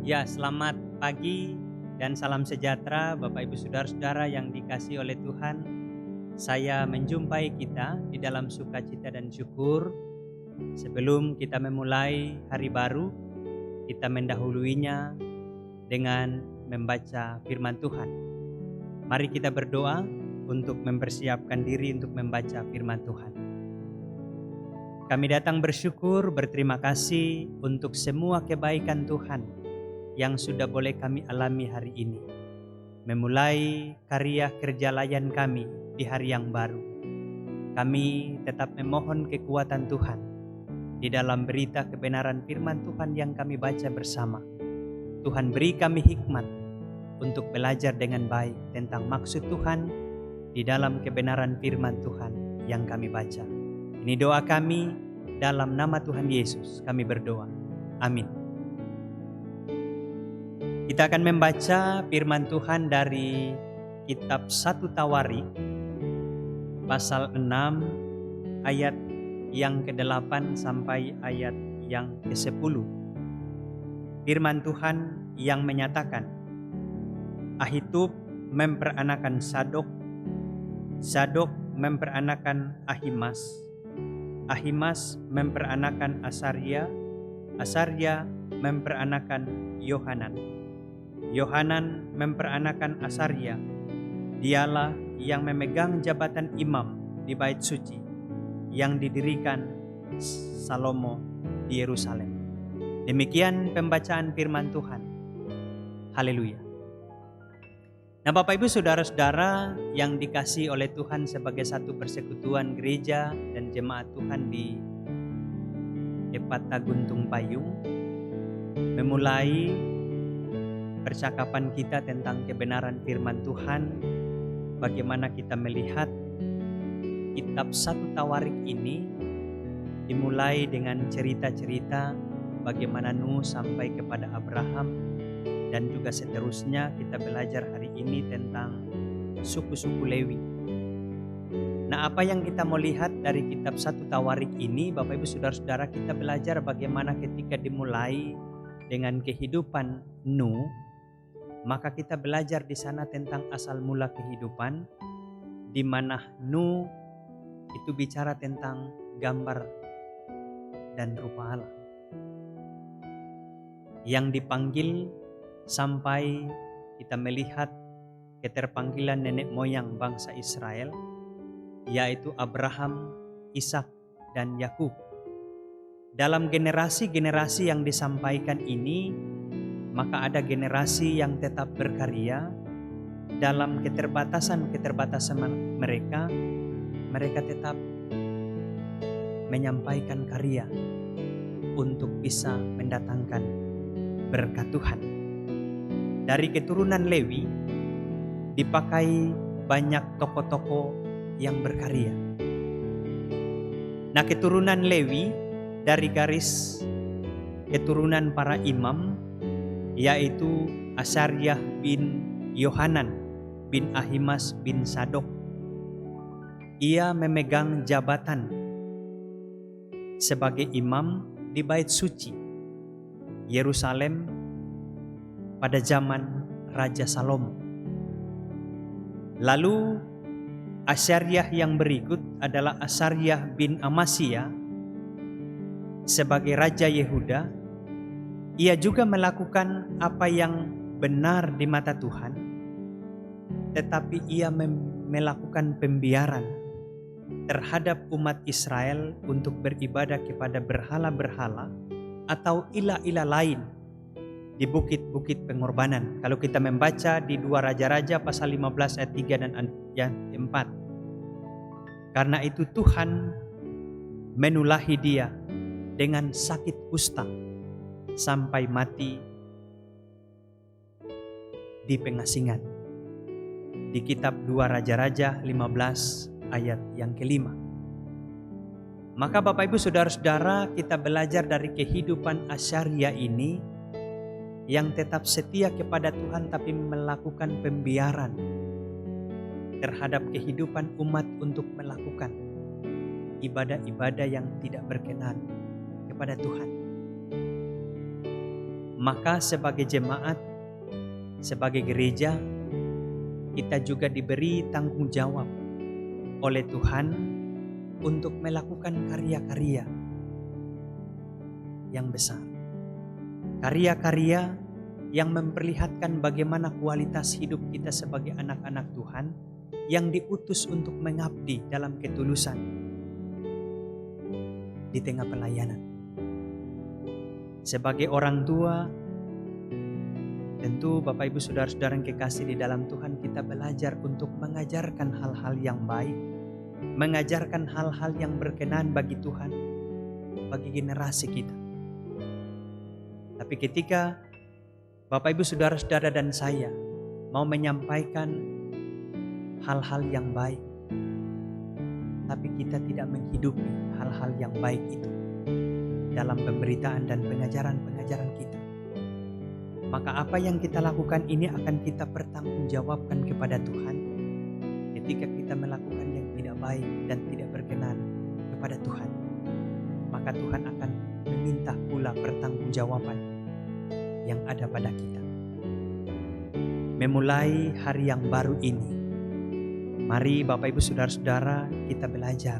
Ya, selamat pagi dan salam sejahtera Bapak Ibu Saudara-saudara yang dikasihi oleh Tuhan. Saya menjumpai kita di dalam sukacita dan syukur. Sebelum kita memulai hari baru, kita mendahuluinya dengan membaca firman Tuhan. Mari kita berdoa untuk mempersiapkan diri untuk membaca firman Tuhan. Kami datang bersyukur, berterima kasih untuk semua kebaikan Tuhan yang sudah boleh kami alami hari ini. Memulai karya kerja layan kami di hari yang baru. Kami tetap memohon kekuatan Tuhan di dalam berita kebenaran firman Tuhan yang kami baca bersama. Tuhan beri kami hikmat untuk belajar dengan baik tentang maksud Tuhan di dalam kebenaran firman Tuhan yang kami baca. Ini doa kami dalam nama Tuhan Yesus kami berdoa. Amin. Kita akan membaca firman Tuhan dari kitab 1 Tawarik pasal 6 ayat yang ke-8 sampai ayat yang ke-10. Firman Tuhan yang menyatakan, Ahitub memperanakan Sadok, Sadok memperanakan Ahimas, Ahimas memperanakan Asarya, Asarya memperanakan Yohanan, Yohanan memperanakan Asarya. Dialah yang memegang jabatan imam di bait suci yang didirikan Salomo di Yerusalem. Demikian pembacaan firman Tuhan. Haleluya. Nah, Bapak Ibu Saudara-saudara yang dikasihi oleh Tuhan sebagai satu persekutuan gereja dan jemaat Tuhan di Epata Guntung Payung, memulai percakapan kita tentang kebenaran firman Tuhan, bagaimana kita melihat kitab 1 Tawarik ini dimulai dengan cerita-cerita bagaimana Nuh sampai kepada Abraham, dan juga seterusnya kita belajar hari ini tentang suku-suku Lewi. Nah, apa yang kita mau lihat dari kitab 1 Tawarik ini, Bapak Ibu Saudara-saudara, kita belajar bagaimana ketika dimulai dengan kehidupan Nuh, maka kita belajar di sana tentang asal mula kehidupan, di mana Nuh itu bicara tentang gambar dan rupa Allah yang dipanggil sampai kita melihat keterpanggilan nenek moyang bangsa Israel, yaitu Abraham, Ishak, dan Yakub. Dalam generasi-generasi yang disampaikan ini, maka ada generasi yang tetap berkarya dalam keterbatasan mereka. Mereka tetap menyampaikan karya untuk bisa mendatangkan berkat Tuhan. Dari keturunan Lewi dipakai banyak tokoh-tokoh yang berkarya. Nah, keturunan Lewi dari garis keturunan para imam, yaitu Asarya bin Yohanan bin Ahimas bin Sadok. Ia memegang jabatan sebagai imam di bait suci Yerusalem pada zaman Raja Salomo. Lalu Asaryah yang berikut adalah Asaryah bin Amasya sebagai Raja Yehuda. Ia juga melakukan apa yang benar di mata Tuhan, tetapi ia melakukan pembiaran terhadap umat Israel untuk beribadah kepada berhala-berhala atau ilah-ilah lain di bukit-bukit pengorbanan. Kalau kita membaca di 2 Raja-Raja pasal 15 ayat 3 dan ayat 4. Karena itu Tuhan menulahi dia dengan sakit kusta sampai mati di pengasingan. Di kitab 2 Raja-Raja 15 ayat yang kelima. Maka Bapak Ibu Saudara-saudara, kita belajar dari kehidupan Asarya ini yang tetap setia kepada Tuhan tapi melakukan pembiaran terhadap kehidupan umat untuk melakukan ibadah-ibadah yang tidak berkenan kepada Tuhan. maka sebagai jemaat, sebagai gereja, kita juga diberi tanggung jawab oleh Tuhan untuk melakukan karya-karya yang besar. Karya-karya yang memperlihatkan bagaimana kualitas hidup kita sebagai anak-anak Tuhan yang diutus untuk mengabdi dalam ketulusan di tengah pelayanan. Sebagai orang tua, tentu Bapak Ibu Saudara-saudara yang kekasih di dalam Tuhan, kita belajar untuk mengajarkan hal-hal yang baik, mengajarkan hal-hal yang berkenan bagi Tuhan, bagi generasi kita. Tapi ketika Bapak Ibu Saudara-saudara dan saya mau menyampaikan hal-hal yang baik, tapi kita tidak menghidupi hal-hal yang baik itu dalam pemberitaan dan pengajaran-pengajaran kita, maka apa yang kita lakukan ini akan kita pertanggungjawabkan kepada Tuhan ketika kita melakukan yang tidak baik dan tidak berkenan kepada Tuhan. Maka Tuhan akan meminta pula pertanggungjawaban yang ada pada kita. Memulai hari yang baru ini, mari Bapak Ibu Saudara-saudara kita belajar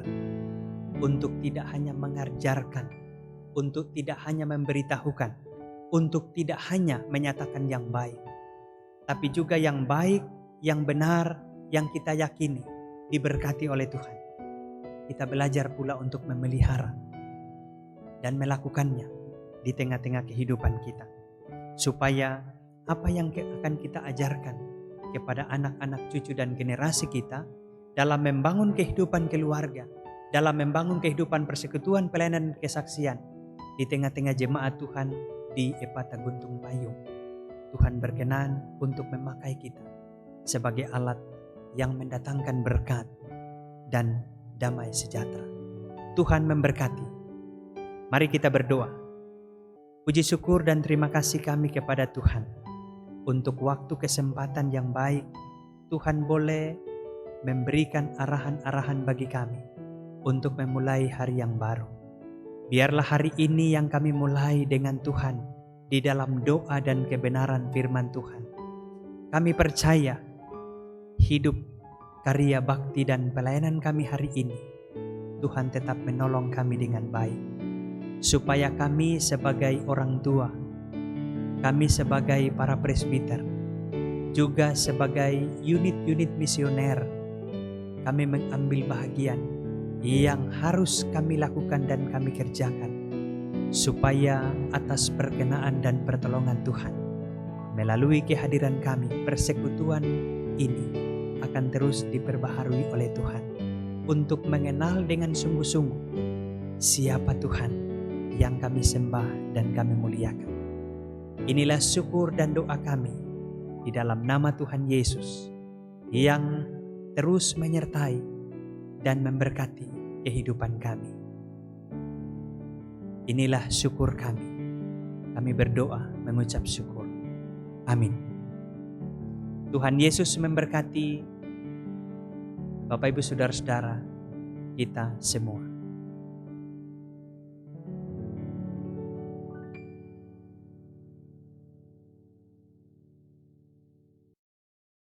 untuk tidak hanya mengajarkan, untuk tidak hanya memberitahukan, untuk tidak hanya menyatakan yang baik, tapi juga yang baik, yang benar, yang kita yakini diberkati oleh Tuhan. Kita belajar pula untuk memelihara dan melakukannya di tengah-tengah kehidupan kita, supaya apa yang akan kita ajarkan kepada anak-anak cucu dan generasi kita dalam membangun kehidupan keluarga, dalam membangun kehidupan persekutuan, pelayanan, dan kesaksian di tengah-tengah jemaat Tuhan di Epata Guntung Payung. Tuhan berkenan untuk memakai kita sebagai alat yang mendatangkan berkat dan damai sejahtera. Tuhan memberkati. Mari kita berdoa. Puji syukur dan terima kasih kami kepada Tuhan untuk waktu kesempatan yang baik. Tuhan boleh memberikan arahan-arahan bagi kami untuk memulai hari yang baru. Biarlah hari ini yang kami mulai dengan Tuhan di dalam doa dan kebenaran firman Tuhan. Kami percaya hidup, karya bakti dan pelayanan kami hari ini, Tuhan tetap menolong kami dengan baik. Supaya kami sebagai orang tua, kami sebagai para presbiter, juga sebagai unit-unit misioner, kami mengambil bahagian yang harus kami lakukan dan kami kerjakan, supaya atas perkenaan dan pertolongan Tuhan, melalui kehadiran kami, persekutuan ini akan terus diperbaharui oleh Tuhan, untuk mengenal dengan sungguh-sungguh siapa Tuhan yang kami sembah dan kami muliakan. Inilah syukur dan doa kami di dalam nama Tuhan Yesus yang terus menyertai dan memberkati kehidupan kami. Inilah syukur kami. Kami berdoa mengucap syukur. Amin. Tuhan Yesus memberkati Bapak Ibu Saudara-saudara kita semua.